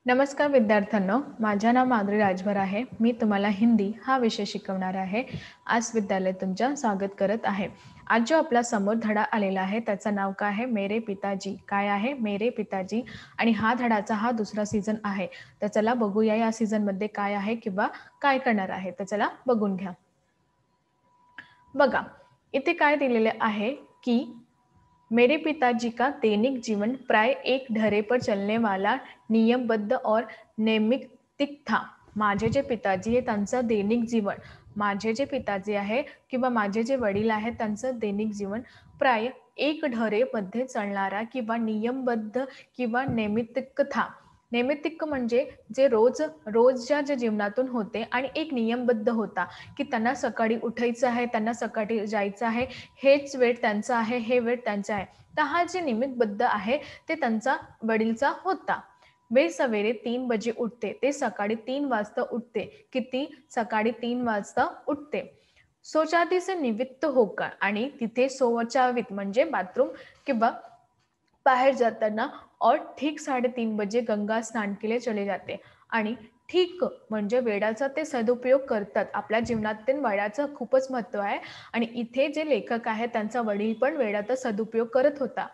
नमस्कार विद्यार्थ्यांनो, माझे नाव माधुरी राजभर आहे. मी तुम्हाला हिंदी हा विषय शिकवणार आहे. आज विद्यालयात तुमचं स्वागत करत आहे. आज जो आपला समोर धडा आलेला आहे त्याचं नाव काय आहे? मेरे पिताजी. काय आहे? मेरे पिताजी. आणि हा धडाचा हा दुसरा सीझन आहे. तर चला बघूया या सीझनमध्ये काय आहे किंवा काय करणार आहे. तर चला बघून घ्या. बघा, इथे काय दिलेले आहे की मेरे पिताजी का दैनिक जीवन प्राय एक ढरे पर चलने वाला नियमबद्ध और नैमित्तिक था. माझे जे पिताजी आहे त्यांचं दैनिक जीवन, माझे जे पिताजी आहे किंवा माझे जे वडील आहेत त्यांचं दैनिक जीवन प्राय एक ढरेमध्ये चालणारा किंवा नियमबद्ध किंवा नैमित्तिक था. नैमित्तिक म्हणजे जे रोजच्या जे जीवनातून होते आणि एक नियमबद्ध होता की त्यांना सकाळी उठायचं आहे, त्यांना सकाळी जायचं आहे, हेच वेळ त्यांचा आहे, हे वेळ त्यांचा आहे. तर हा जे निमित्तबद्ध आहे ते त्यांचा वडीलचा होता. वे सवेरे 3 बजे उठते. ते सकाळी 3 वाजता उठते. किती? सकाळी 3 वाजता उठते. शौचालय से निवृत्त होकर आणि तिथे शौचावीत म्हणजे बाथरूम किंवा बाहेर जाताना और ठीक 3:30 बजे गंगा स्नान के लिए चले जाते. आणि ठीक म्हणजे वेळाचा ते सदुपयोग करतात. आपल्या जीवनात ते वेळाचं खूपच महत्त्व आहे आणि इथे जे लेखक आहेत त्यांचा वडील पण वेळाचा सदुपयोग करत होता.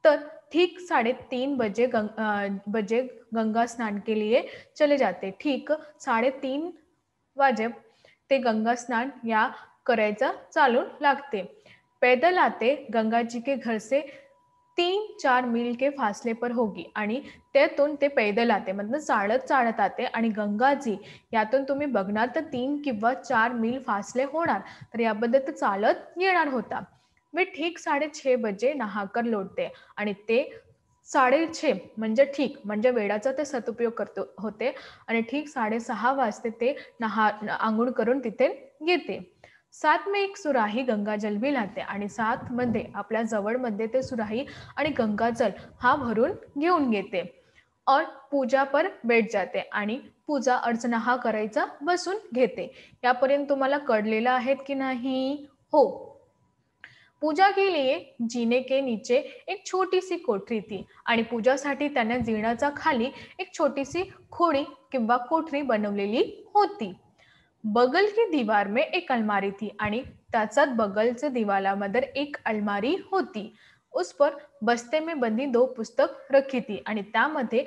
तर ठीक 3:30 बजे गंगा स्नान के लिए चले जाते. ठीक 3:30 वाजे ते गंगा स्नान या करायचा चालू लागते. पैदल आते गंगा जी के घर से 3-4 मील के फासले पर होगी आणि त्यातून ते पैदल आते म्हणजे चालत आते आणि गंगाजी यातून तुम्ही बघणार तर 3 किंवा 4 मील फासले होणार. तर याबद्दल ते चालत येणार होता. वे ठीक 6:30 बजे नहाकर लौटते आणि ते 6:30 म्हणजे ठीक म्हणजे वेळाचा ते सदुपयोग करत होते आणि ठीक 6:30 वाजते ते अंघोळ करून तिथे येते. साथ में एक सुराही गंगाजल भी लाते आणि साथ मध्ये आपल्या जवळमध्ये ते सुराही आणि गंगाजल हा भरून घेऊन येते. और पूजा पर बैठ जाते आणि पूजा अर्चना हा करायचा बसून घेते. यापर्यंत तुम्हाला कळलेलं आहे की नाही? हो. पूजा के लिए जीने के नीचे एक छोटी सी कोठरी थी आणि पूजासाठी त्याने जिण्याचा खाली एक छोटीशी खोडी किंवा कोठरी बनवलेली होती. बगल की दीवार में एक अलमारी थी आणि त्याचाच बगलच्या दीवालामध्ये एक अलमारी होती. उस पर बस्ते में बंदी 2 पुस्तक रखी थी आणि त्यामध्ये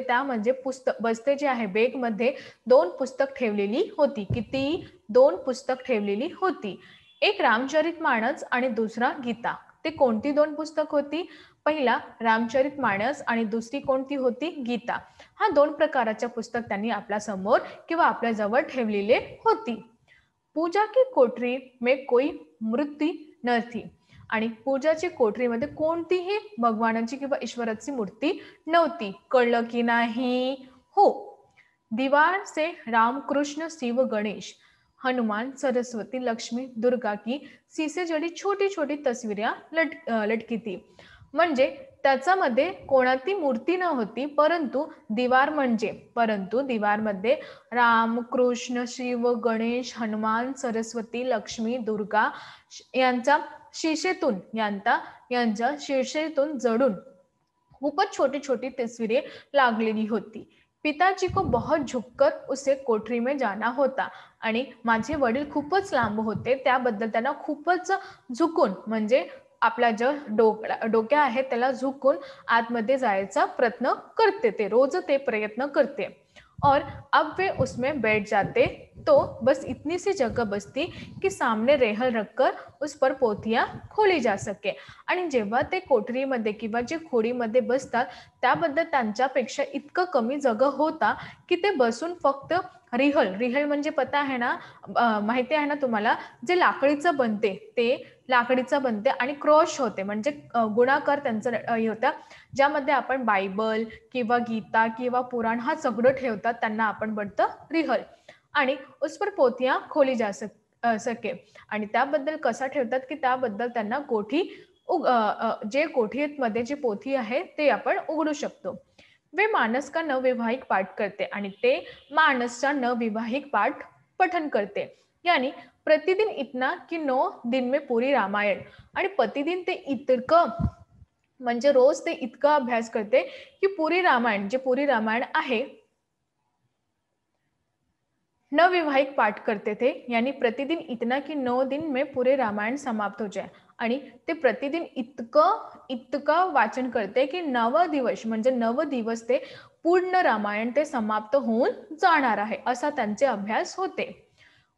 त्यामध्ये पुस्तक बस्ते जे आहे बेगमध्ये 2 पुस्तक ठेवलेली होती. किती? 2 पुस्तक ठेवलेली होती. एक रामचरितमानस आणि दुसरा गीता. ते कोणती 2 पुस्तक होती? पहिला रामचरितमानस आणि दुसरी कोणती होती? गीता. हा 2 प्रकारच्या पुस्तक त्यांनी आपल्या समोर किंवा आपल्या जवळ ठेवलेले होती. पूजा की कोठरी में कोई मूर्ति न थी आणि पूजाची कोठरीमध्ये कोणतीही भगवानाची किंवा ईश्वराची मूर्ती नव्हती. कळलं की नाही? हो. दीवार से राम कृष्ण शिव गणेश हनुमान सरस्वती लक्ष्मी दुर्गा की शीशे जड़ी छोटी छोटी तस्वीरें लटकी थी. म्हणजे त्याच्यामध्ये कोणाती मूर्ती नव्हती परंतु दीवारमध्ये राम कृष्ण शिव गणेश हनुमान सरस्वती लक्ष्मी दुर्गा यांच्या शीशेतून जडून खूपच छोटी छोटी तस्वीरें लागलेली होती. पिताजी को बहुत झुककर उसे कोठरी में जाना होता आणि माझे वडील खूपच लांब होते त्याबद्दल त्यांना खूपच झुकून म्हणजे आपला जो डोक्या आहे त्याला झुकून आतमध्ये जायचा प्रयत्न करते. ते रोज ते प्रयत्न करते. और अब वे उसमें बैठ जाते तो बस इतनी सी जगह बसती की सामने रेहल रखकर उस पर पोथियां खोली जा सके. आणि जेव्हा ते कोठरीमध्ये किंवा जे खोडीमध्ये बसतात त्याबद्दल त्यांच्यापेक्षा इतकं कमी जगह होता की ते बसून फक्त रिहल म्हणजे पता आहे ना, माहिती आहे ना तुम्हाला, जे लाकडीचं बनते ते लाकडीचं बनते आणि क्रॉस होते म्हणजे गुणाकार त्यांचं होता ज्यामध्ये आपण बायबल किंवा गीता किंवा पुराण हा सगळं ठेवतात त्यांना आपण म्हणतो रिहल. आणि उस पर पोथियां खोली जा सके आणि त्याबद्दल कसा ठेवतात की त्याबद्दल त्यांना जे कोठीमध्ये जी पोथी आहे ते आपण उघडू शकतो. वे मानस का नवविवाहिक पाठ करते आणि ते मानसचा नवविवाहिक पाठ पठन करते. यानी प्रतिदिन इतना कि 9 दिन में पूरी रामायण आणि प्रतिदिन ते इतकं म्हणजे रोज ते इतका अभ्यास करते की पूरी रामायण, जे पूरी रामायण आहे, नवविवाहिक पाठ करते थे, यानी प्रतिदिन इतना कि 9 दिन में पूरे रामायण समाप्त हो जाए. आणि ते प्रतिदिन इतकं इतकं वाचन करते की 9 दिवस म्हणजे 9 दिवस ते पूर्ण रामायण ते समाप्त होऊन जाणार आहे, असा त्यांचे अभ्यास होते.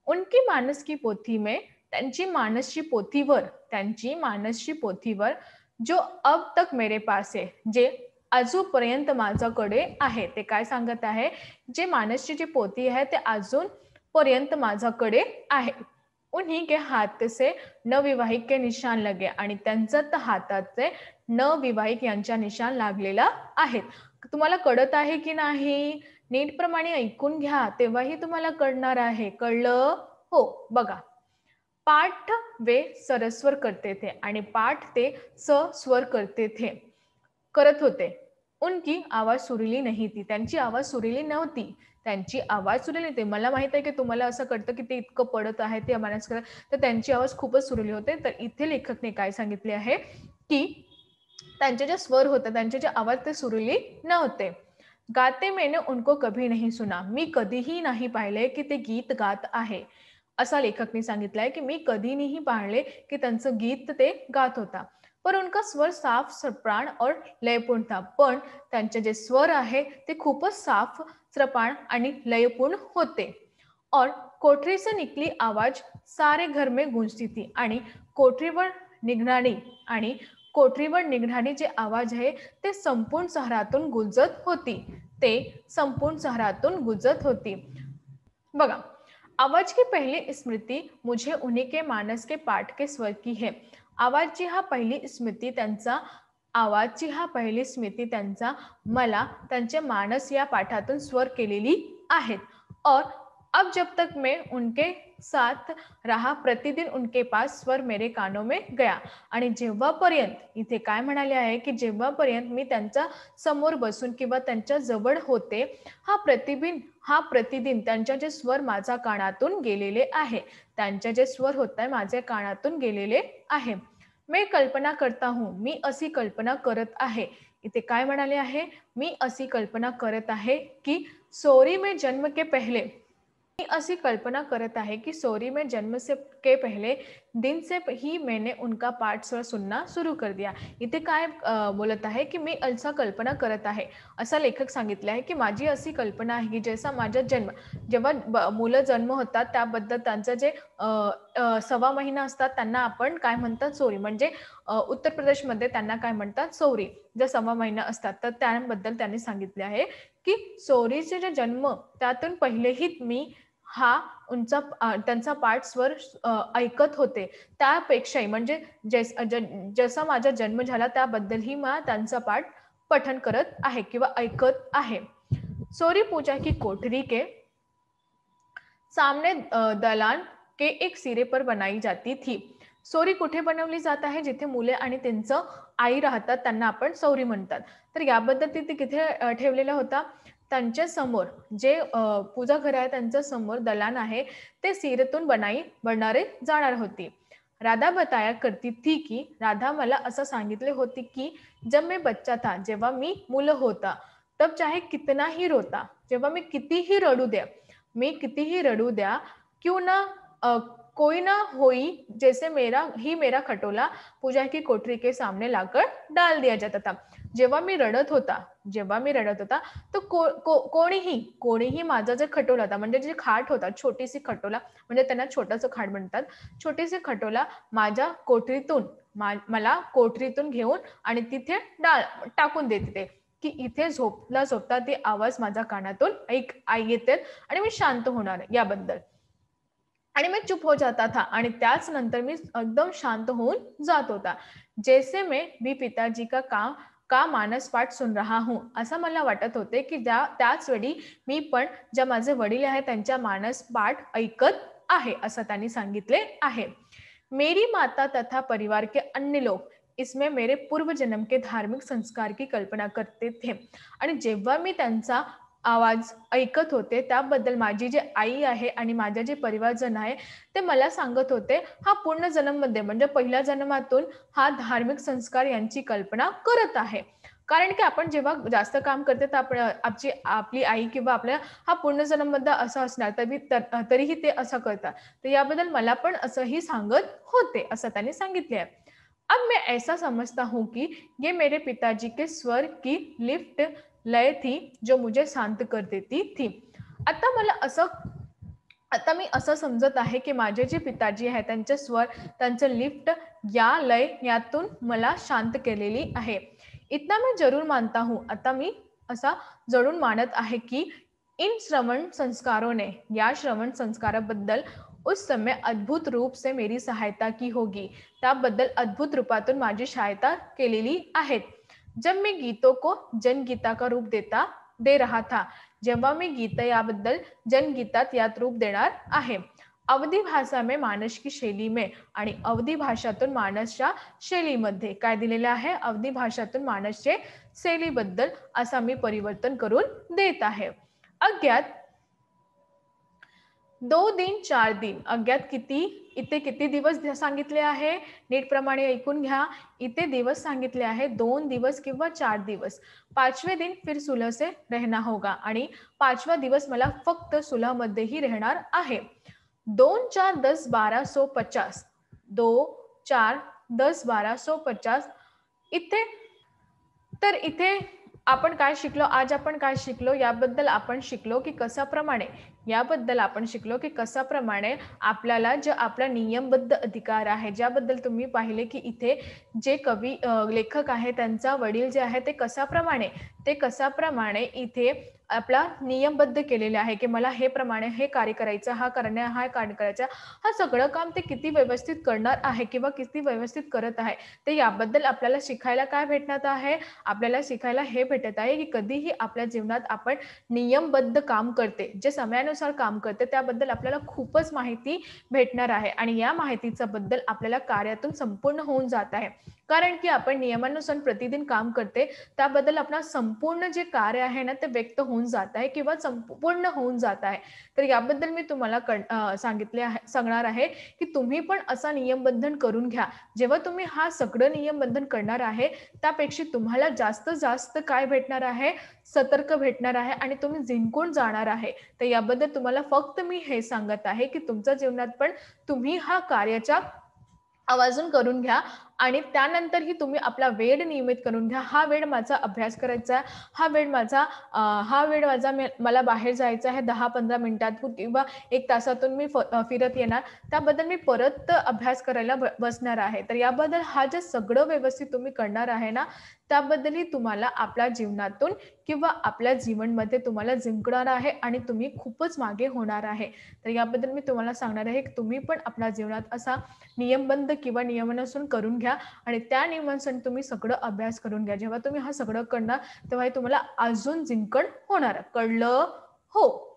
उनकी मानस की पोथी में त्यांची मानसची पोथीवर जो अब तक मेरे पास है, जे अजूनपर्यंत माझ्याकडे आहे, ते काय सांगत आहे, जे मानसची जी पोथी आहे ते अजूनपर्यंत माझ्याकडे आहे. उन्हीं के हाथ से नवविवाहिक के निशान लगे आणि त्यांच्या हाताचे नवविवाहिक यांच्या निशान लागलेला आहेत. तुम्हाला कळत आहे की नाही? नीटप्रमाणे ऐकून घ्या, तेव्हाही तुम्हाला कळणार आहे. कळलं? हो, बघा. पाठ वे सरस्वर करते थे आणि पाठ ते सस्वर करत होते. उनकी आवाज सुरीली नाही थी, त्यांची आवाज सुरीली नव्हती. त्यांची आवाज सुरीली होती. मला माहित आहे की तुम्हाला असं कळतं की ते इतकं पडत आहे ते अमानस करत, तर त्यांची आवाज खूपच सुरीली होते. तर इथे लेखकने काय सांगितले आहे की त्यांचे जे स्वर होते, त्यांचे जे आवाज ते सुरीली नव्हते. गाते मैंने उनको कभी नहीं सुना, मी कधीही नाही पाहिले की ते गीत गात आहे, असा लेखकने सांगितलंय की मी कधी नाही पाहिले की त्यांचं गीत ते गात होता. पर उनका स्वर साफ सप्राण और लयपूर्ण था, पण त्यांचे जे स्वर आहे ते खूपच साफ सप्राण आणि लयपूर्ण होते. और कोठरी से निकली आवाज सारे घर में गूंजती थी आणि कोठरीवर निघणारी आणि कोठरीवर निघणारी जे आवाज आहे ते संपूर्ण शहरातून गुंजत होती. बघा, आवाज की पहली स्मृति मुझे उन्हीं के मानस के पाठ के स्वर की है. आवाजची हा पहिली स्मृती त्यांचा मला त्यांचे मानस या पाठातून स्वर केलेली आहेत. और अब जब तक मैं उनके साथ रहा, प्रतिदिन उनके पास स्वर मेरे कानों में गया. आणि जेव्हापर्यंत, इथे काय म्हणाले आहे की जेव्हापर्यंत मी त्यांच्या समोर बसून किंवा त्यांच्या जवळ होते, हा प्रतिदिन त्यांच्या जे स्वर माझ्या कानातून गेलेले आहे, त्यांच्या जे स्वर होत आहे माझ्या कानातून गेलेले आहे. मी कल्पना करता हूं, मी अशी कल्पना करत आहे. इथे काय म्हणाले आहे, मी अशी कल्पना करत आहे की सोरी में जन्म के पहले, मी अशी कल्पना करत आहे की सोरी में जन्म से के पहले दिन से ही मैंने उनका पाठ स्वर सुनना सुरू कर दिया. इथे काय बोलत आहे की मी असं कल्पना करत आहे, असा लेखक सांगितले आहे की माझी अशी कल्पना आहे की जसा माझा जन्म, जेव्हा मुलं जन्म होतात त्याबद्दल त्यांचं जे 6वा महिना असतात त्यांना आपण काय म्हणतात, सोरी. म्हणजे उत्तर प्रदेशमध्ये त्यांना काय म्हणतात, सोरी. जे 6वा महिना असतात तर त्याबद्दल त्यांनी सांगितले आहे की सोरीचे जे जन्म त्यातून पहिलेही मी त्यांचा पाठ स्वर ऐकत होते. त्यापेक्षाही म्हणजे जसा माझा जन्म झाला त्याबद्दलही मी त्यांचा पाठ पठन करत आहे किंवा ऐकत आहे. सोरी पूजा की कोठरी के सामने दलान के एक सिरे पर बनाई जाती थी. सोरी कुठे बनवली जात आहे, जिथे मुले आणि त्यांचं आई राहतात त्यांना आपण सौरी म्हणतात. तर याबद्दल तिथे किथे ठेवलेला होता, त्यांच्या समोर जे पूजा घर आहे त्यांच्या समोर दलान आहे, ते सिरेतून बनणारे जाणार होती. राधा बताया करती थी की, राधा मला असं सांगितले होते की जब मैं बच्चा था, जेव्हा मी मुलं होता, तब चाहे कितना ही रोता, जेव्हा मी कितीही रडू द्या, क्यों ना कोई ना होई, जैसे मेरा खटोला पूजा की कोठरी के सामने लाकर डाल दिया जाता था. जेव्हा मी रडत होता तर कोणीही माझा जे खटोला होता, म्हणजे जे खाट होता, छोटीशी खटोला, म्हणजे त्यांना छोटासा खाट म्हणतात, छोटीशी खटोला माझ्या कोठरीतून मला कोठरीतून घेऊन आणि तिथे टाकून देते की इथे झोपता ते आवाज माझ्या कानातून येते आणि मी शांत होणार याबद्दल. आणि मी चुप हो जाता था आणि त्याच नंतर मी एकदम शांत होऊन जात होता. जैसे मैं भी पिताजी का मानस पाठ सुन रहा हूं, असं मला वाटत होते की त्याच वेळी मी पण ज्या माझे वडील आहेत त्यांच्या मानस पाठ ऐकत आहे, असं त्यांनी सांगितले आहे. मेरी माता तथा परिवार के अन्य लोग इसमें मेरे पूर्व जन्म के धार्मिक संस्कार की कल्पना करते थे. आणि जेव्हा मी त्यांचा आवाज ऐकत होते, त्याबद्दल माझी जी आई आहे आणि माझे जे परिवारजन आहे, ते मला सांगत होते, हा पूर्ण जन्ममध्ये म्हणजे पहिल्या जन्मातून हा धार्मिक संस्कार यांची कल्पना करत आहे. कारण की आपण जेव्हा जास्त काम करते, तर आपण आपली आई किंवा आपल्या हा पूर्ण जन्ममध्ये असं असणार, तरीही ते असं करतात. तर याबद्दल मला पण असंही सांगत होते, असं त्यांनी सांगितले आहे. अब मैं ऐसा समझता हूँ कि ये मेरे पिताजी के स्वर की लिफ्ट लय थी, जो मुझे शांत कर देती थी. आता मला असं आता मी असं समजत आहे, की माझे जे पिताजी आहेत, त्यांचे स्वर, त्यांचं लिफ्ट या लय यातून मला शांत केलेली आहे. इतना मैं जरूर मानता हूँ. आता मी असा जरूर मानत आहे, की इन श्रवण संस्कारों ने या श्रवण संस्काराबद्दल उस समय अद्भुत रूप से मेरी सहायता की होगी. त्याबद्दल अद्भुत रूपातून माझी सहायता केलेली आहे. जब मैं गीतों को जनगीता का रूप दे रहा था, जेव्हा मी गीत याबद्दल जनगीतात यात रूप देणार आहे. अवधी भाषा में मानस की शैली में आणि अवधी भाषातून मानसच्या शैलीमध्ये काय दिलेलं आहे, अवधी भाषातून मानसचे शैलीबद्दल असा मी परिवर्तन करून देत आहे. अज्ञात 2 दिन 4 दिन, अज्ञात किती, इथे किती दिवस सांगितले आहे, नीटप्रमाणे ऐकून घ्या. इथे दिवस सांगितले आहे 2 दिवस किंवा 4 दिवस. 5वें दिन फिर सुलह से रहना होगा आणि 5वा दिवस मला फक्त सुलहमध्येही राहणार आहे. 2 4 10 12 150, 2 4 10 12 150. इथे इथे आपण काय शिकलो, आज आपण काय शिकलो, याबद्दल आपण शिकलो की कशाप्रमाणे याबद्दल आपण शिकलो की कशाप्रमाणे आपल्याला जे आपला नियमबद्ध अधिकार आहे, ज्याबद्दल तुम्ही पाहिले की इथे जे लेखक आहे, त्यांचा वडील जे आहे ते कशाप्रमाणे इथे आपला नियमबद्ध केलेले आहे, की मला हे कार्य करायचं, हा कार्य करायचा, हा सगळं काम ते किती व्यवस्थित करणार आहे किंवा किती व्यवस्थित करत आहे, ते याबद्दल आपल्याला शिकायला काय भेटणार आहे, आपल्याला शिकायला हे भेटत आहे की कधीही आपल्या जीवनात आपण नियमबद्ध काम करते, जे समयानुसार काम करते, त्याबद्दल आपल्याला खूपच माहिती भेटणार आहे आणि या माहितीचा बद्दल आपल्याला कार्यातून संपूर्ण होऊन जात आहे. कारण की आपण नियमानुसार प्रतिदिन काम करते, त्याबद्दल आपला संपूर्ण जे कार्य आहे ना, ते व्यक्त होऊन जात आहे किंवा संपूर्ण होऊन जात आहे. तर याबद्दल मी तुम्हाला सांगणार आहे की तुम्ही पण असा नियमबंधन करून घ्या. जेव्हा तुम्ही हा सगळं नियमबंधन करणार आहे, त्यापेक्षा तुम्हाला जास्त काय भेटणार आहे, सतर्क भेटणार आहे आणि तुम्ही जिंकून जाणार आहे. तर याबद्दल तुम्हाला फक्त मी हे सांगत आहे की तुमच्या जीवनात पण तुम्ही हा कार्याच्या आवर्जून करून घ्या आणि त्यानंतरही तुम्ही आपला वेळ नियमित करून घ्या. हा वेळ माझा अभ्यास करायचा आहे, हा वेळ माझा मला बाहेर जायचं आहे 10-15 मिनिटात किंवा 1 तासातून मी फिरत येणार, त्याबद्दल मी परत अभ्यास करायला बसणार आहे. तर याबद्दल हा जे सगळं व्यवस्थित तुम्ही करणार आहे ना, त्याबद्दलही तुम्हाला आपल्या जीवनातून किंवा आपल्या जीवनमध्ये तुम्हाला जिंकणार आहे आणि तुम्ही खूपच मागे होणार आहे. तर याबद्दल मी तुम्हाला सांगणार आहे की तुम्ही पण आपल्या जीवनात असा नियमबद्ध किंवा नियमानुसार करून घ्या आणि त्या नियमानुसार तुम्ही सगळं अभ्यास करून घ्या. जेव्हा तुम्ही हा सगळं करणार, तेव्हा हे तुम्हाला अजून जिंकण होणार. कळलं? हो.